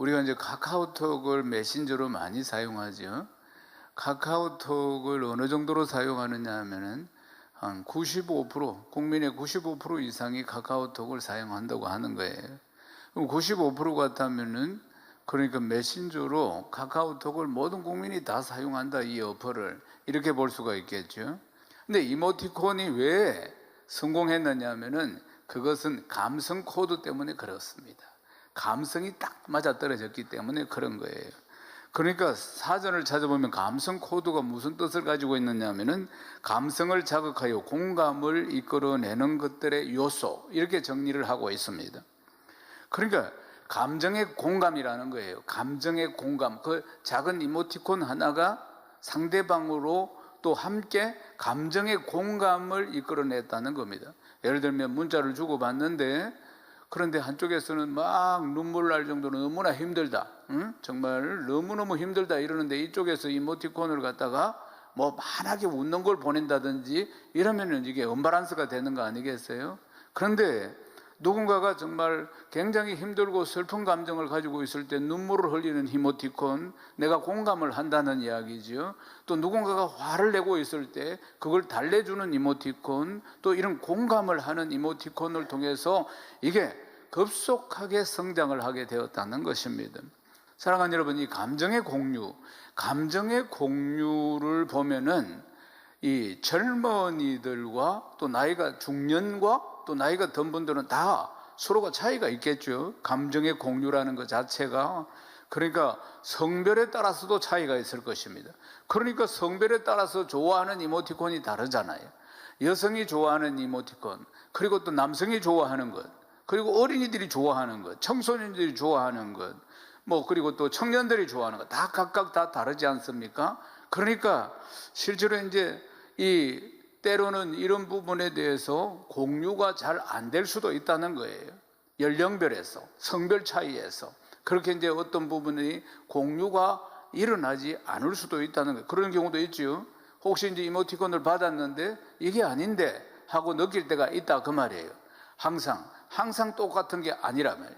우리가 이제 카카오톡을 메신저로 많이 사용하죠. 카카오톡을 어느 정도로 사용하느냐 하면은 한 95%, 국민의 95% 이상이 카카오톡을 사용한다고 하는 거예요. 그럼 95% 같다면은 그러니까 메신저로 카카오톡을 모든 국민이 다 사용한다, 이 어플을. 이렇게 볼 수가 있겠죠. 근데 이모티콘이 왜 성공했느냐 하면은 그것은 감성 코드 때문에 그렇습니다. 감성이 딱 맞아떨어졌기 때문에 그런 거예요. 그러니까 사전을 찾아보면 감성 코드가 무슨 뜻을 가지고 있느냐 하면은 감성을 자극하여 공감을 이끌어내는 것들의 요소, 이렇게 정리를 하고 있습니다. 그러니까 감정의 공감이라는 거예요. 감정의 공감. 그 작은 이모티콘 하나가 상대방으로 또 함께 감정의 공감을 이끌어냈다는 겁니다. 예를 들면 문자를 주고받는데, 그런데 한쪽에서는 막 눈물 날 정도로 너무나 힘들다, 정말 너무너무 힘들다 이러는데 이쪽에서 이모티콘을 갖다가 뭐 환하게 웃는 걸 보낸다든지 이러면은 이게 언밸런스가 되는 거 아니겠어요? 그런데 누군가가 정말 굉장히 힘들고 슬픈 감정을 가지고 있을 때 눈물을 흘리는 이모티콘, 내가 공감을 한다는 이야기죠. 또 누군가가 화를 내고 있을 때 그걸 달래주는 이모티콘, 또 이런 공감을 하는 이모티콘을 통해서 이게 급속하게 성장을 하게 되었다는 것입니다. 사랑하는 여러분, 이 감정의 공유를 보면은 이 젊은이들과 또 나이가 중년과 또 나이가 든 분들은 다 서로가 차이가 있겠죠. 감정의 공유라는 것 자체가. 그러니까 성별에 따라서도 차이가 있을 것입니다. 그러니까 성별에 따라서 좋아하는 이모티콘이 다르잖아요. 여성이 좋아하는 이모티콘, 그리고 또 남성이 좋아하는 것, 그리고 어린이들이 좋아하는 것, 청소년들이 좋아하는 것, 뭐 그리고 또 청년들이 좋아하는 것, 다 각각 다 다르지 않습니까? 그러니까 실제로 이제 이 때로는 이런 부분에 대해서 공유가 잘 안 될 수도 있다는 거예요. 연령별에서, 성별 차이에서 그렇게 이제 어떤 부분이 공유가 일어나지 않을 수도 있다는 거예요. 그런 경우도 있죠. 혹시 이제 이모티콘을 받았는데 이게 아닌데 하고 느낄 때가 있다, 그 말이에요. 항상 똑같은 게 아니라면,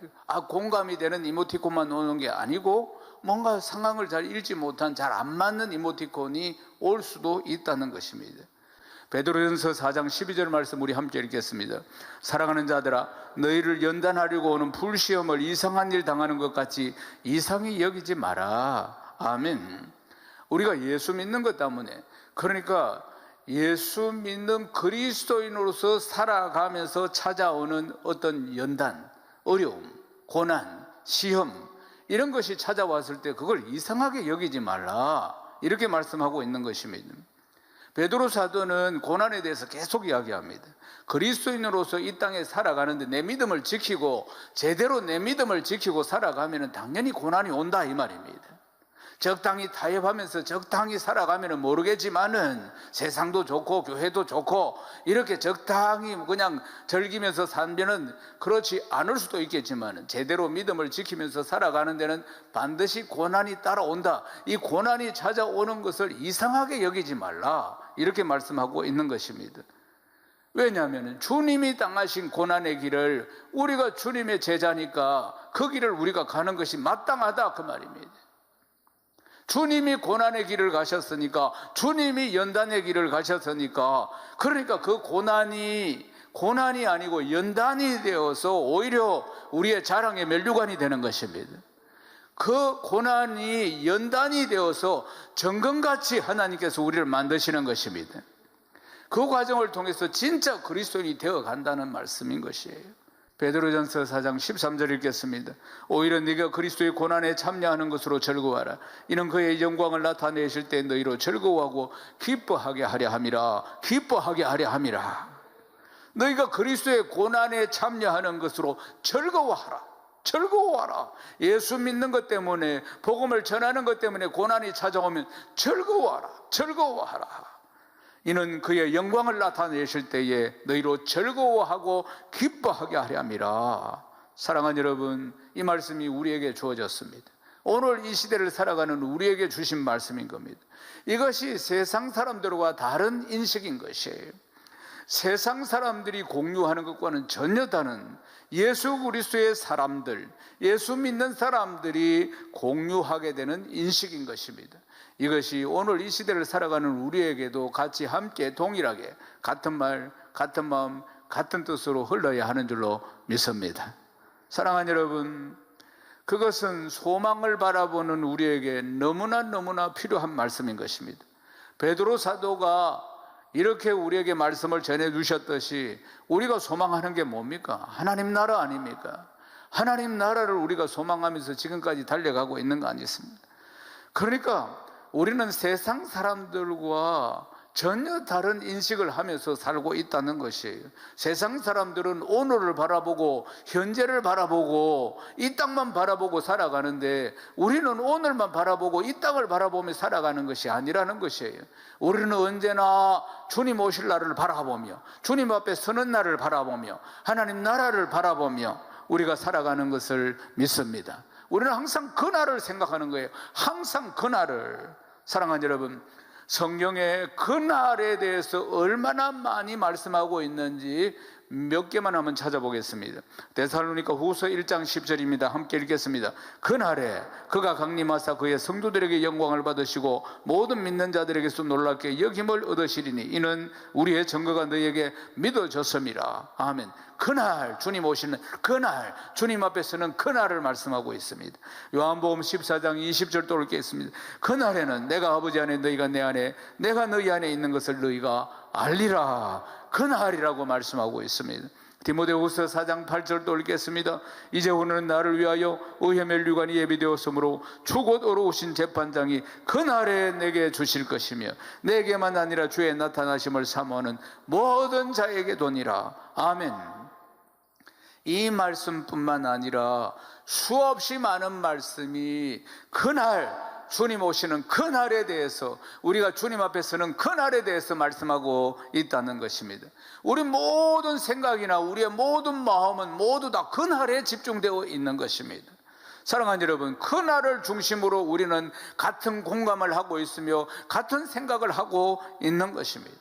공감이 되는 이모티콘만 오는 게 아니고 뭔가 상황을 잘 읽지 못한, 잘 안 맞는 이모티콘이 올 수도 있다는 것입니다. 베드로전서 4장 12절 말씀 우리 함께 읽겠습니다. 사랑하는 자들아, 너희를 연단하려고 오는 불시험을 이상한 일 당하는 것 같이 이상히 여기지 마라. 아멘. 우리가 예수 믿는 것 때문에, 그러니까 예수 믿는 그리스도인으로서 살아가면서 찾아오는 어떤 연단, 어려움, 고난, 시험, 이런 것이 찾아왔을 때 그걸 이상하게 여기지 말라, 이렇게 말씀하고 있는 것입니다. 베드로 사도는 고난에 대해서 계속 이야기합니다. 그리스도인으로서 이 땅에 살아가는데 내 믿음을 지키고, 제대로 내 믿음을 지키고 살아가면 당연히 고난이 온다, 이 말입니다. 적당히 타협하면서 적당히 살아가면 모르겠지만은 세상도 좋고 교회도 좋고 이렇게 적당히 그냥 즐기면서 살면은 그렇지 않을 수도 있겠지만은 제대로 믿음을 지키면서 살아가는 데는 반드시 고난이 따라온다. 이 고난이 찾아오는 것을 이상하게 여기지 말라, 이렇게 말씀하고 있는 것입니다. 왜냐하면 주님이 당하신 고난의 길을, 우리가 주님의 제자니까 그 길을 우리가 가는 것이 마땅하다, 그 말입니다. 주님이 고난의 길을 가셨으니까, 주님이 연단의 길을 가셨으니까, 그러니까 그 고난이 아니고 연단이 되어서 오히려 우리의 자랑의 면류관이 되는 것입니다. 그 고난이 연단이 되어서 정금같이 하나님께서 우리를 만드시는 것입니다. 그 과정을 통해서 진짜 그리스도인이 되어 간다는 말씀인 것이에요. 베드로전서 4장 13절 읽겠습니다. 오히려 네가 그리스도의 고난에 참여하는 것으로 즐거워하라. 이는 그의 영광을 나타내실 때 너희로 즐거워하고 기뻐하게 하려 함이라. 기뻐하게 하려 함이라. 너희가 그리스도의 고난에 참여하는 것으로 즐거워하라. 즐거워하라. 예수 믿는 것 때문에, 복음을 전하는 것 때문에 고난이 찾아오면 즐거워하라. 즐거워하라. 이는 그의 영광을 나타내실 때에 너희로 즐거워하고 기뻐하게 하려 함이라. 사랑하는 여러분, 이 말씀이 우리에게 주어졌습니다. 오늘 이 시대를 살아가는 우리에게 주신 말씀인 겁니다. 이것이 세상 사람들과 다른 인식인 것이에요. 세상 사람들이 공유하는 것과는 전혀 다른 예수 그리스도의 사람들, 예수 믿는 사람들이 공유하게 되는 인식인 것입니다. 이것이 오늘 이 시대를 살아가는 우리에게도 같이 함께 동일하게 같은 말, 같은 마음, 같은 뜻으로 흘러야 하는 줄로 믿습니다. 사랑하는 여러분, 그것은 소망을 바라보는 우리에게 너무나 필요한 말씀인 것입니다. 베드로 사도가 이렇게 우리에게 말씀을 전해 주셨듯이 우리가 소망하는 게 뭡니까? 하나님 나라 아닙니까? 하나님 나라를 우리가 소망하면서 지금까지 달려가고 있는 거 아니겠습니까? 그러니까 우리는 세상 사람들과 전혀 다른 인식을 하면서 살고 있다는 것이에요. 세상 사람들은 오늘을 바라보고 현재를 바라보고 이 땅만 바라보고 살아가는데 우리는 오늘만 바라보고 이 땅을 바라보며 살아가는 것이 아니라는 것이에요. 우리는 언제나 주님 오실 날을 바라보며 주님 앞에 서는 날을 바라보며 하나님 나라를 바라보며 우리가 살아가는 것을 믿습니다. 우리는 항상 그 날을 생각하는 거예요. 항상 그 날을. 사랑하는 여러분, 성경에 그날에 대해서 얼마나 많이 말씀하고 있는지 몇 개만 한번 찾아보겠습니다. 데살로니가 후서 1장 10절입니다. 함께 읽겠습니다. 그날에 그가 강림하사 그의 성도들에게 영광을 받으시고 모든 믿는 자들에게서 놀랍게 여김을 얻으시리니 이는 우리의 증거가 너희에게 믿어졌음이라. 아멘. 그날 주님 오시는 그날 주님 앞에서는 그날을 말씀하고 있습니다. 요한복음 14장 20절도 읽겠습니다. 그날에는 내가 아버지 안에 너희가 내 안에 내가 너희 안에 있는 것을 너희가 알리라. 그날이라고 말씀하고 있습니다. 디모데후서 4장 8절도 읽겠습니다. 이제 오늘은 나를 위하여 의회 면류관이 예비되었으므로 주 곧 오러오신 재판장이 그날에 내게 주실 것이며 내게만 아니라 주의 나타나심을 사모하는 모든 자에게 도니라. 아멘. 이 말씀뿐만 아니라 수없이 많은 말씀이 그날 주님 오시는 그날에 대해서 우리가 주님 앞에 서는 그날에 대해서 말씀하고 있다는 것입니다. 우리 모든 생각이나 우리의 모든 마음은 모두 다 그날에 집중되어 있는 것입니다. 사랑하는 여러분, 그날을 중심으로 우리는 같은 공감을 하고 있으며 같은 생각을 하고 있는 것입니다.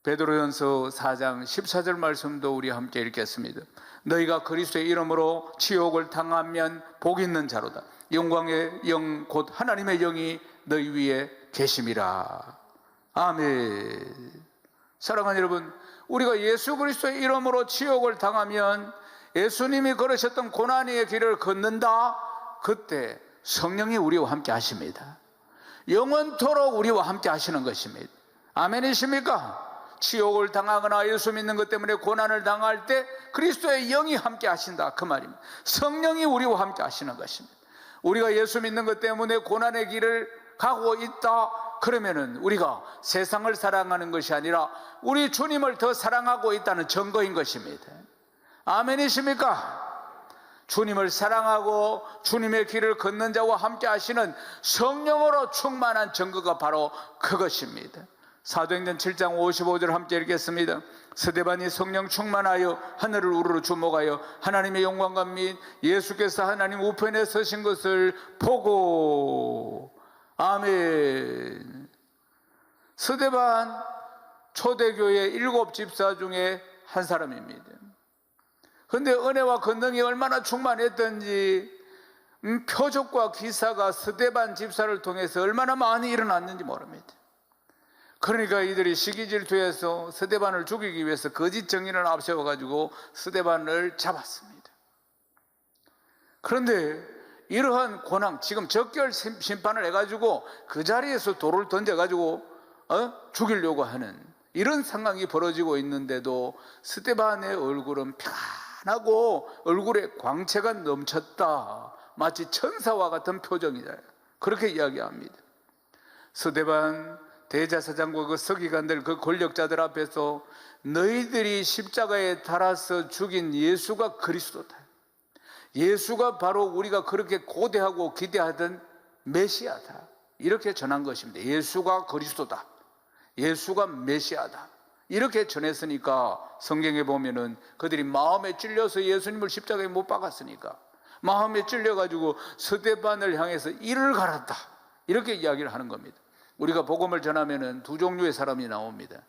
베드로전서 4장 14절 말씀도 우리 함께 읽겠습니다. 너희가 그리스도의 이름으로 치욕을 당하면 복 있는 자로다. 영광의 영 곧 하나님의 영이 너희 위에 계심이라. 아멘. 사랑하는 여러분, 우리가 예수 그리스도의 이름으로 치욕을 당하면 예수님이 걸으셨던 고난의 길을 걷는다. 그때 성령이 우리와 함께 하십니다. 영원토록 우리와 함께 하시는 것입니다. 아멘이십니까? 치욕을 당하거나 예수 믿는 것 때문에 고난을 당할 때 그리스도의 영이 함께 하신다, 그 말입니다. 성령이 우리와 함께 하시는 것입니다. 우리가 예수 믿는 것 때문에 고난의 길을 가고 있다, 그러면은 우리가 세상을 사랑하는 것이 아니라 우리 주님을 더 사랑하고 있다는 증거인 것입니다. 아멘이십니까? 주님을 사랑하고 주님의 길을 걷는 자와 함께 하시는 성령으로 충만한 증거가 바로 그것입니다. 사도행전 7장 55절 함께 읽겠습니다. 스데반이 성령 충만하여 하늘을 우르르 주목하여 하나님의 영광과 및 예수께서 하나님 우편에 서신 것을 보고. 아멘. 스데반 초대교회 7 집사 중에 한 사람입니다. 그런데 은혜와 권능이 얼마나 충만했던지 표적과 기사가 스데반 집사를 통해서 얼마나 많이 일어났는지 모릅니다. 그러니까 이들이 시기질투해서 스데반을 죽이기 위해서 거짓 증인을 앞세워가지고 스데반을 잡았습니다. 그런데 이러한 고난, 지금 적결 심판을 해가지고 그 자리에서 돌을 던져가지고 죽이려고 하는 이런 상황이 벌어지고 있는데도 스데반의 얼굴은 편하고 얼굴에 광채가 넘쳤다. 마치 천사와 같은 표정이다. 그렇게 이야기합니다. 스데반 대제사장과 그 서기관들, 그 권력자들 앞에서 너희들이 십자가에 달아서 죽인 예수가 그리스도다. 예수가 바로 우리가 그렇게 고대하고 기대하던 메시아다. 이렇게 전한 것입니다. 예수가 그리스도다. 예수가 메시아다. 이렇게 전했으니까 성경에 보면은 그들이 마음에 찔려서 예수님을 십자가에 못 박았으니까 마음에 찔려가지고 스데반을 향해서 이를 갈았다. 이렇게 이야기를 하는 겁니다. 우리가 복음을 전하면은 두 종류의 사람이 나옵니다.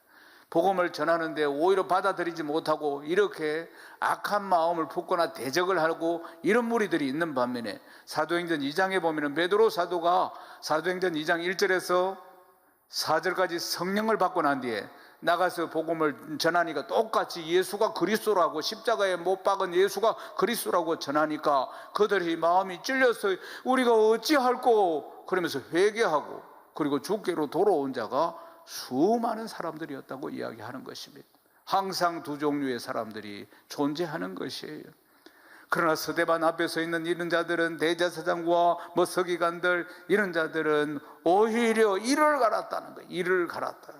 복음을 전하는데 오히려 받아들이지 못하고 이렇게 악한 마음을 품거나 대적을 하고 이런 무리들이 있는 반면에 사도행전 2장에 보면 베드로 사도가 사도행전 2장 1절에서 4절까지 성령을 받고 난 뒤에 나가서 복음을 전하니까 똑같이 예수가 그리스도라고, 십자가에 못 박은 예수가 그리스도라고 전하니까 그들이 마음이 찔려서 우리가 어찌할꼬 그러면서 회개하고 그리고 주께로 돌아온 자가 수많은 사람들이었다고 이야기하는 것입니다. 항상 두 종류의 사람들이 존재하는 것이에요. 그러나 스데반 앞에 서 있는 이런 자들은, 대제사장과 서기관들 이런 자들은 오히려 이를 갈았다는 거예요. 이를 갈았다.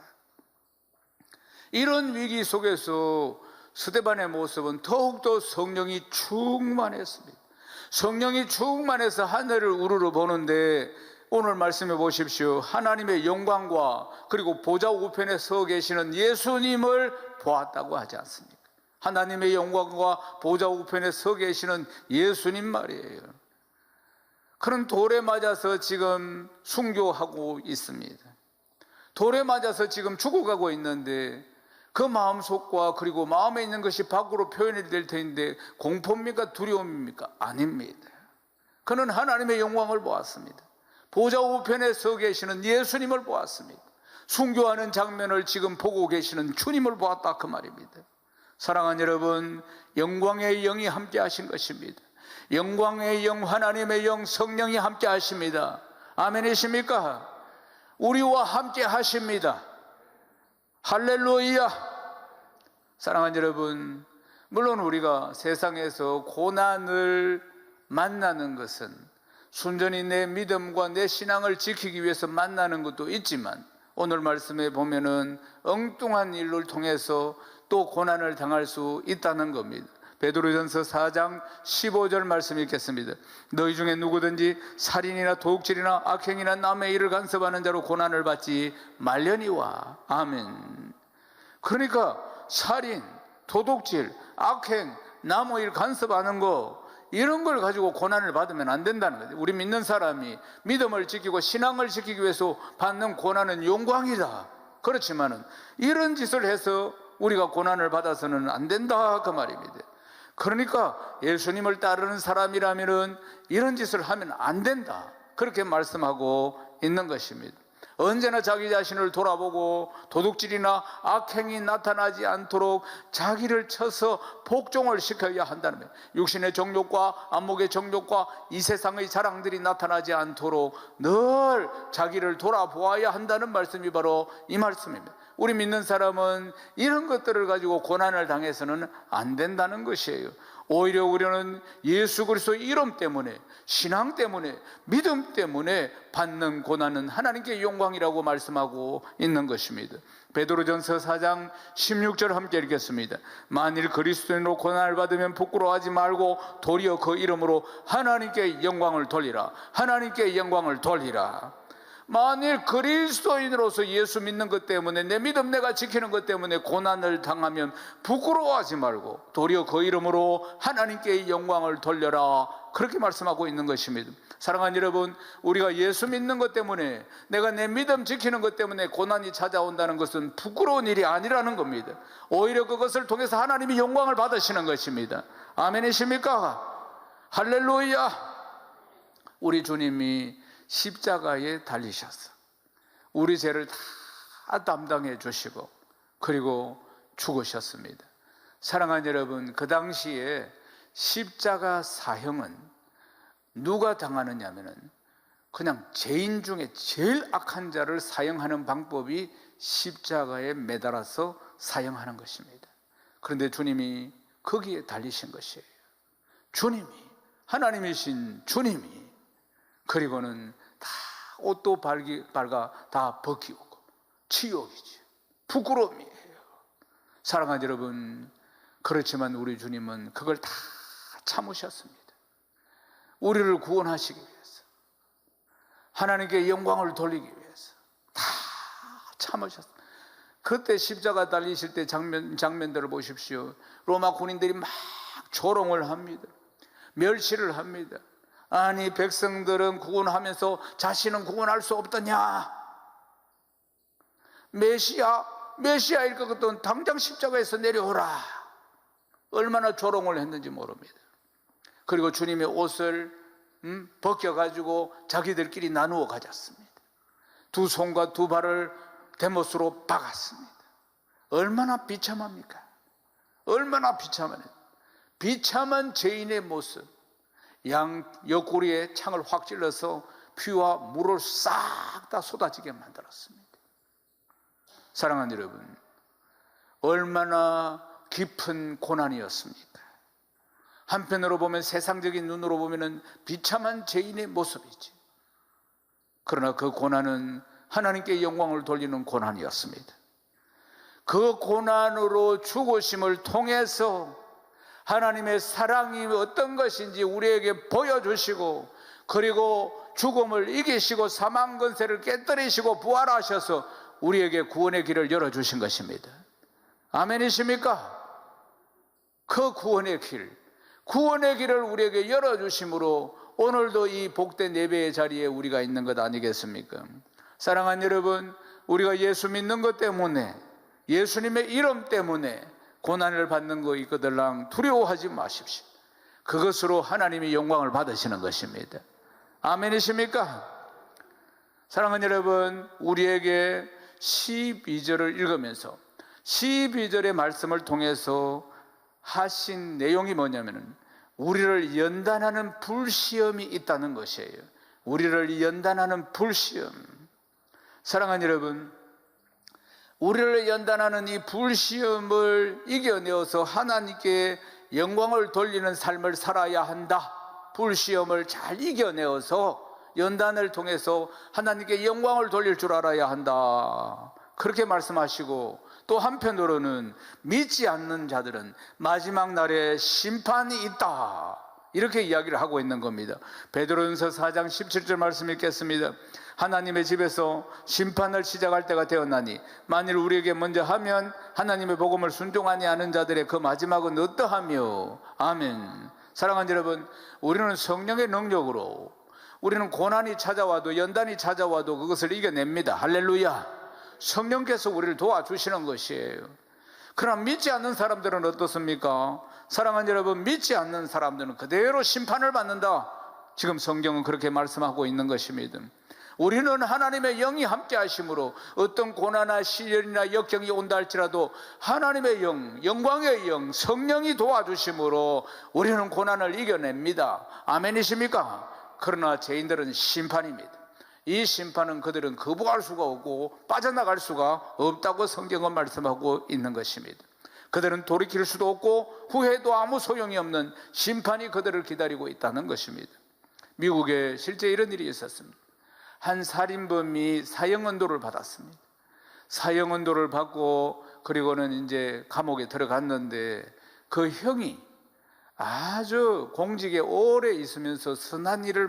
이런 위기 속에서 스데반의 모습은 더욱더 성령이 충만했습니다. 성령이 충만해서 하늘을 우러러 보는데 오늘 말씀해 보십시오. 하나님의 영광과 그리고 보좌 우편에 서 계시는 예수님을 보았다고 하지 않습니까? 하나님의 영광과 보좌 우편에 서 계시는 예수님 말이에요. 그런 돌에 맞아서 지금 순교하고 있습니다. 돌에 맞아서 지금 죽어가고 있는데 그 마음속과 그리고 마음에 있는 것이 밖으로 표현이 될 텐데 공포입니까? 두려움입니까? 아닙니다. 그는 하나님의 영광을 보았습니다. 보좌 우편에 서 계시는 예수님을 보았습니다. 순교하는 장면을 지금 보고 계시는 주님을 보았다 그 말입니다. 사랑하는 여러분, 영광의 영이 함께 하신 것입니다. 영광의 영, 하나님의 영, 성령이 함께 하십니다. 아멘이십니까? 우리와 함께 하십니다. 할렐루야. 사랑하는 여러분, 물론 우리가 세상에서 고난을 만나는 것은 순전히 내 믿음과 내 신앙을 지키기 위해서 만나는 것도 있지만 오늘 말씀에 보면은 엉뚱한 일을 통해서 또 고난을 당할 수 있다는 겁니다. 베드로전서 4장 15절 말씀 읽겠습니다. 너희 중에 누구든지 살인이나 도둑질이나 악행이나 남의 일을 간섭하는 자로 고난을 받지 말려니와. 아멘. 그러니까 살인, 도둑질, 악행, 남의 일 간섭하는 거 이런 걸 가지고 고난을 받으면 안 된다는 거죠. 우리 믿는 사람이 믿음을 지키고 신앙을 지키기 위해서 받는 고난은 영광이다. 그렇지만은 이런 짓을 해서 우리가 고난을 받아서는 안 된다 그 말입니다. 그러니까 예수님을 따르는 사람이라면은 이런 짓을 하면 안 된다 그렇게 말씀하고 있는 것입니다. 언제나 자기 자신을 돌아보고 도둑질이나 악행이 나타나지 않도록 자기를 쳐서 복종을 시켜야 한다는 거예요. 육신의 정욕과 안목의 정욕과 이 세상의 자랑들이 나타나지 않도록 늘 자기를 돌아보아야 한다는 말씀이 바로 이 말씀입니다. 우리 믿는 사람은 이런 것들을 가지고 고난을 당해서는 안 된다는 것이에요. 오히려 우리는 예수 그리스도의 이름 때문에, 신앙 때문에, 믿음 때문에 받는 고난은 하나님께 영광이라고 말씀하고 있는 것입니다. 베드로전서 4장 16절 함께 읽겠습니다. 만일 그리스도인으로 고난을 받으면 부끄러워하지 말고 도리어 그 이름으로 하나님께 영광을 돌리라. 하나님께 영광을 돌리라. 만일 그리스도인으로서 예수 믿는 것 때문에, 내 믿음 내가 지키는 것 때문에 고난을 당하면 부끄러워하지 말고 도리어 그 이름으로 하나님께 영광을 돌려라 그렇게 말씀하고 있는 것입니다. 사랑하는 여러분, 우리가 예수 믿는 것 때문에, 내가 내 믿음 지키는 것 때문에 고난이 찾아온다는 것은 부끄러운 일이 아니라는 겁니다. 오히려 그것을 통해서 하나님이 영광을 받으시는 것입니다. 아멘이십니까? 할렐루야. 우리 주님이 십자가에 달리셔서 우리 죄를 다 담당해 주시고 그리고 죽으셨습니다. 사랑하는 여러분, 그 당시에 십자가 사형은 누가 당하느냐면은 그냥 죄인 중에 제일 악한 자를 사형하는 방법이 십자가에 매달아서 사형하는 것입니다. 그런데 주님이 거기에 달리신 것이에요. 주님이, 하나님이신 주님이, 그리고는 다 옷도 발가 다 벗기고 치욕이지, 부끄러움이에요. 사랑하는 여러분, 그렇지만 우리 주님은 그걸 다 참으셨습니다. 우리를 구원하시기 위해서, 하나님께 영광을 돌리기 위해서 다 참으셨습니다. 그때 십자가 달리실 때 장면들을 보십시오. 로마 군인들이 막 조롱을 합니다. 멸시를 합니다. 아니, 백성들은 구원하면서 자신은 구원할 수 없더냐? 메시아 메시아일 것 같던 당장 십자가에서 내려오라. 얼마나 조롱을 했는지 모릅니다. 그리고 주님의 옷을 벗겨가지고 자기들끼리 나누어 가졌습니다. 두 손과 두 발을 대못으로 박았습니다. 얼마나 비참합니까? 얼마나 비참한 죄인의 모습. 양 옆구리에 창을 확 찔러서 피와 물을 싹 다 쏟아지게 만들었습니다. 사랑하는 여러분, 얼마나 깊은 고난이었습니까? 한편으로 보면, 세상적인 눈으로 보면 비참한 죄인의 모습이지. 그러나 그 고난은 하나님께 영광을 돌리는 고난이었습니다. 그 고난으로 죽으심을 통해서 하나님의 사랑이 어떤 것인지 우리에게 보여주시고, 그리고 죽음을 이기시고 사망 권세를 깨뜨리시고 부활하셔서 우리에게 구원의 길을 열어주신 것입니다. 아멘이십니까? 그 구원의 길을 우리에게 열어주심으로 오늘도 이 복된 예배의 자리에 우리가 있는 것 아니겠습니까? 사랑하는 여러분, 우리가 예수 믿는 것 때문에, 예수님의 이름 때문에 고난을 받는 거 있거들랑 두려워하지 마십시오. 그것으로 하나님이 영광을 받으시는 것입니다. 아멘이십니까? 사랑하는 여러분, 우리에게 12절을 읽으면서 12절의 말씀을 통해서 하신 내용이 뭐냐면은 우리를 연단하는 불시험이 있다는 것이에요. 우리를 연단하는 불시험. 사랑하는 여러분, 우리를 연단하는 이 불시험을 이겨내어서 하나님께 영광을 돌리는 삶을 살아야 한다. 불시험을 잘 이겨내어서 연단을 통해서 하나님께 영광을 돌릴 줄 알아야 한다. 그렇게 말씀하시고, 또 한편으로는 믿지 않는 자들은 마지막 날에 심판이 있다. 이렇게 이야기를 하고 있는 겁니다. 베드로전서 4장 17절 말씀 읽겠습니다. 하나님의 집에서 심판을 시작할 때가 되었나니 만일 우리에게 먼저 하면 하나님의 복음을 순종하지 않은 자들의 그 마지막은 어떠하며. 아멘. 사랑하는 여러분, 우리는 성령의 능력으로, 우리는 고난이 찾아와도 연단이 찾아와도 그것을 이겨냅니다. 할렐루야. 성령께서 우리를 도와주시는 것이에요. 그러나 믿지 않는 사람들은 어떻습니까? 사랑하는 여러분, 믿지 않는 사람들은 그대로 심판을 받는다. 지금 성경은 그렇게 말씀하고 있는 것입니다. 우리는 하나님의 영이 함께 하심으로 어떤 고난이나 시련이나 역경이 온다 할지라도 하나님의 영, 영광의 영, 성령이 도와주심으로 우리는 고난을 이겨냅니다. 아멘이십니까? 그러나 죄인들은 심판입니다. 이 심판은 그들은 거부할 수가 없고 빠져나갈 수가 없다고 성경은 말씀하고 있는 것입니다. 그들은 돌이킬 수도 없고 후회도 아무 소용이 없는 심판이 그들을 기다리고 있다는 것입니다. 미국에 실제 이런 일이 있었습니다. 한 살인범이 사형언도를 받았습니다. 사형언도를 받고 그리고는 이제 감옥에 들어갔는데 그 형이 아주 공직에 오래 있으면서 선한 일을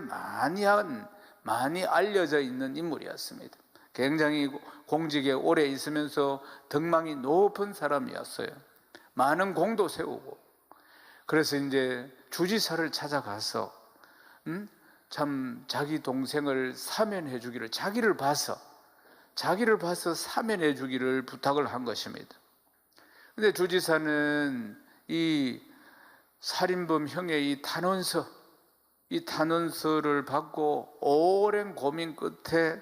많이 알려져 있는 인물이었습니다. 굉장히 공직에 오래 있으면서 덕망이 높은 사람이었어요. 많은 공도 세우고. 그래서 이제 주지사를 찾아가서 참 자기 동생을 사면해 주기를, 자기를 봐서 사면해 주기를 부탁을 한 것입니다. 근데 주지사는 이 살인범 형의 이 탄원서를 받고 오랜 고민 끝에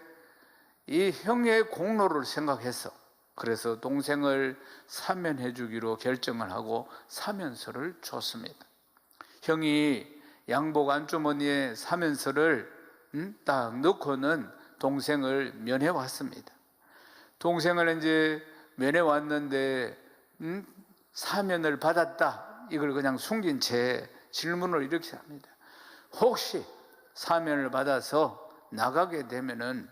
이 형의 공로를 생각해서, 그래서 동생을 사면해 주기로 결정을 하고 사면서를 줬습니다. 형이 양복 안주머니에 사면서를 딱 넣고는 동생을 면회 왔습니다. 동생을 이제 면회 왔는데 사면을 받았다, 이걸 그냥 숨긴 채 질문을 이렇게 합니다. 혹시 사면을 받아서 나가게 되면은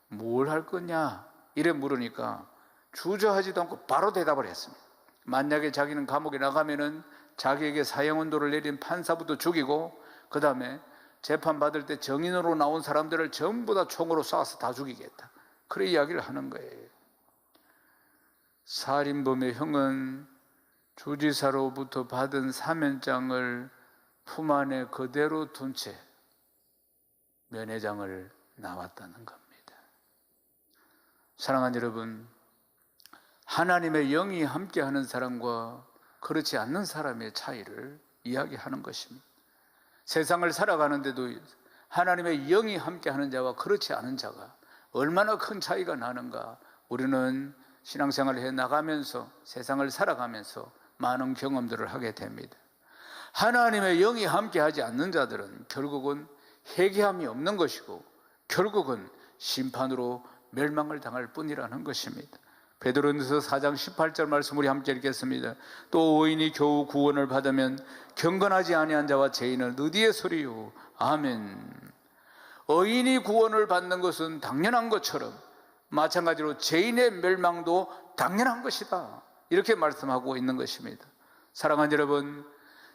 뭘 할 거냐? 이래 물으니까 주저하지도 않고 바로 대답을 했습니다. 만약에 자기는 감옥에 나가면은 자기에게 사형언도를 내린 판사부터 죽이고, 그 다음에 재판받을 때 정인으로 나온 사람들을 전부 다 총으로 쏴서 다 죽이겠다. 그런 이야기를 하는 거예요. 살인범의 형은 주지사로부터 받은 사면장을 품 안에 그대로 둔 채 면회장을 나왔다는 겁니다. 사랑하는 여러분, 하나님의 영이 함께하는 사람과 그렇지 않는 사람의 차이를 이야기하는 것입니다. 세상을 살아가는데도 하나님의 영이 함께하는 자와 그렇지 않은 자가 얼마나 큰 차이가 나는가, 우리는 신앙생활을 해나가면서 세상을 살아가면서 많은 경험들을 하게 됩니다. 하나님의 영이 함께하지 않는 자들은 결국은 회개함이 없는 것이고 결국은 심판으로 멸망을 당할 뿐이라는 것입니다. 베드로전서 4장 18절 말씀 우리 함께 읽겠습니다. 또 의인이 겨우 구원을 받으면 경건하지 아니한 자와 죄인은 어디에 서리요. 아멘. 의인이 구원을 받는 것은 당연한 것처럼 마찬가지로 죄인의 멸망도 당연한 것이다, 이렇게 말씀하고 있는 것입니다. 사랑하는 여러분,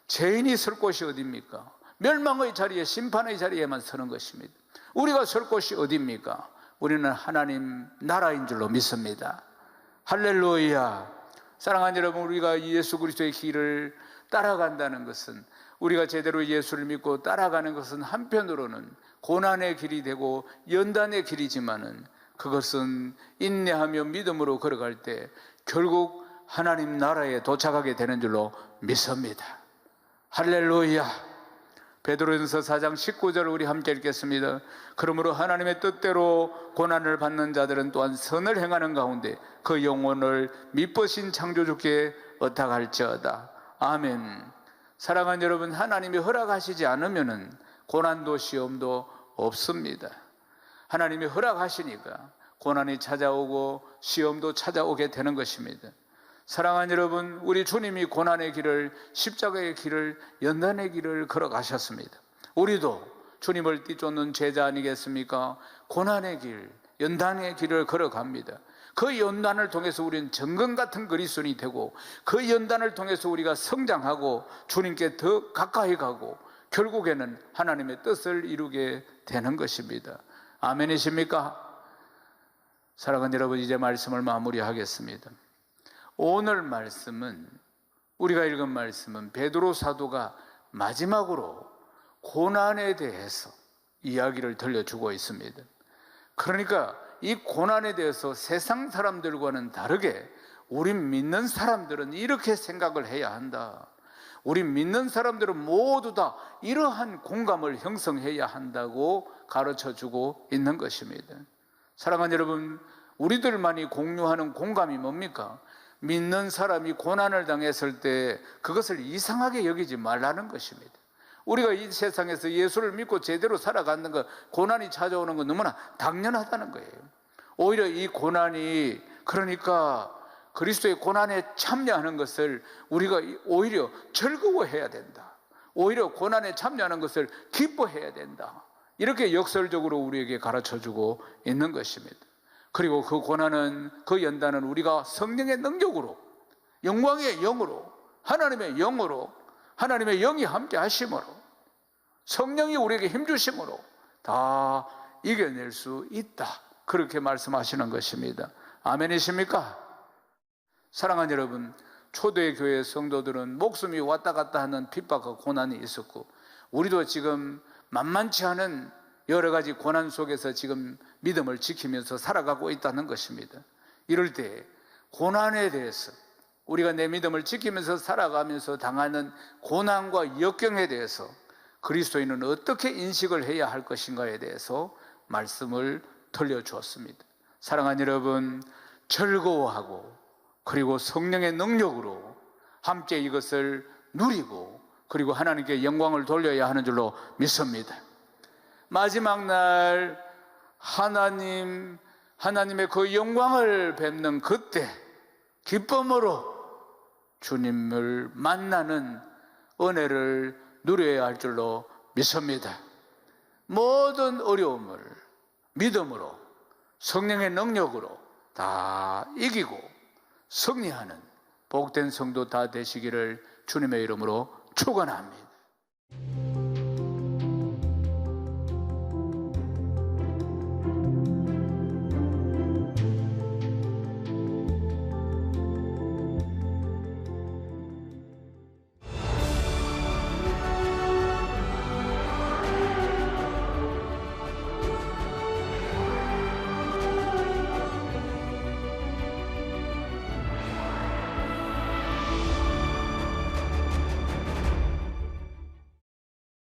죄인이 설 곳이 어디입니까? 멸망의 자리에, 심판의 자리에만 서는 것입니다. 우리가 설 곳이 어디입니까? 우리는 하나님 나라인 줄로 믿습니다. 할렐루야. 사랑하는 여러분, 우리가 예수 그리스도의 길을 따라간다는 것은, 우리가 제대로 예수를 믿고 따라가는 것은 한편으로는 고난의 길이 되고 연단의 길이지만은 그것은 인내하며 믿음으로 걸어갈 때 결국 하나님 나라에 도착하게 되는 줄로 믿습니다. 할렐루야. 베드로전서 4장 19절을 우리 함께 읽겠습니다. 그러므로 하나님의 뜻대로 고난을 받는 자들은 또한 선을 행하는 가운데 그 영혼을 미쁘신 창조주께 의탁할지어다. 아멘. 사랑하는 여러분, 하나님이 허락하시지 않으면 고난도 시험도 없습니다. 하나님이 허락하시니까 고난이 찾아오고 시험도 찾아오게 되는 것입니다. 사랑하는 여러분, 우리 주님이 고난의 길을, 십자가의 길을, 연단의 길을 걸어가셨습니다. 우리도 주님을 뒤쫓는 제자 아니겠습니까? 고난의 길, 연단의 길을 걸어갑니다. 그 연단을 통해서 우리는 정금 같은 그리스도인이 되고, 그 연단을 통해서 우리가 성장하고 주님께 더 가까이 가고 결국에는 하나님의 뜻을 이루게 되는 것입니다. 아멘이십니까? 사랑하는 여러분, 이제 말씀을 마무리하겠습니다. 오늘 말씀은, 우리가 읽은 말씀은 베드로 사도가 마지막으로 고난에 대해서 이야기를 들려주고 있습니다. 그러니까 이 고난에 대해서 세상 사람들과는 다르게 우리 믿는 사람들은 이렇게 생각을 해야 한다. 우리 믿는 사람들은 모두 다 이러한 공감을 형성해야 한다고 가르쳐주고 있는 것입니다. 사랑하는 여러분, 우리들만이 공유하는 공감이 뭡니까? 믿는 사람이 고난을 당했을 때 그것을 이상하게 여기지 말라는 것입니다. 우리가 이 세상에서 예수를 믿고 제대로 살아가는 것, 고난이 찾아오는 건 너무나 당연하다는 거예요. 오히려 이 고난이, 그러니까 그리스도의 고난에 참여하는 것을 우리가 오히려 즐거워해야 된다. 오히려 고난에 참여하는 것을 기뻐해야 된다. 이렇게 역설적으로 우리에게 가르쳐주고 있는 것입니다. 그리고 그 고난은, 그 연단은 우리가 성령의 능력으로, 영광의 영으로, 하나님의 영으로, 하나님의 영이 함께 하심으로, 성령이 우리에게 힘주심으로 다 이겨낼 수 있다, 그렇게 말씀하시는 것입니다. 아멘이십니까? 사랑하는 여러분, 초대교회 성도들은 목숨이 왔다 갔다 하는 핍박과 고난이 있었고, 우리도 지금 만만치 않은 여러 가지 고난 속에서 지금 믿음을 지키면서 살아가고 있다는 것입니다. 이럴 때 고난에 대해서, 우리가 내 믿음을 지키면서 살아가면서 당하는 고난과 역경에 대해서 그리스도인은 어떻게 인식을 해야 할 것인가에 대해서 말씀을 들려주었습니다. 사랑하는 여러분, 즐거워하고 그리고 성령의 능력으로 함께 이것을 누리고 그리고 하나님께 영광을 돌려야 하는 줄로 믿습니다. 마지막 날 하나님의 그 영광을 뵙는 그때 기쁨으로 주님을 만나는 은혜를 누려야 할 줄로 믿습니다. 모든 어려움을 믿음으로, 성령의 능력으로 다 이기고 승리하는 복된 성도 다 되시기를 주님의 이름으로 축원합니다.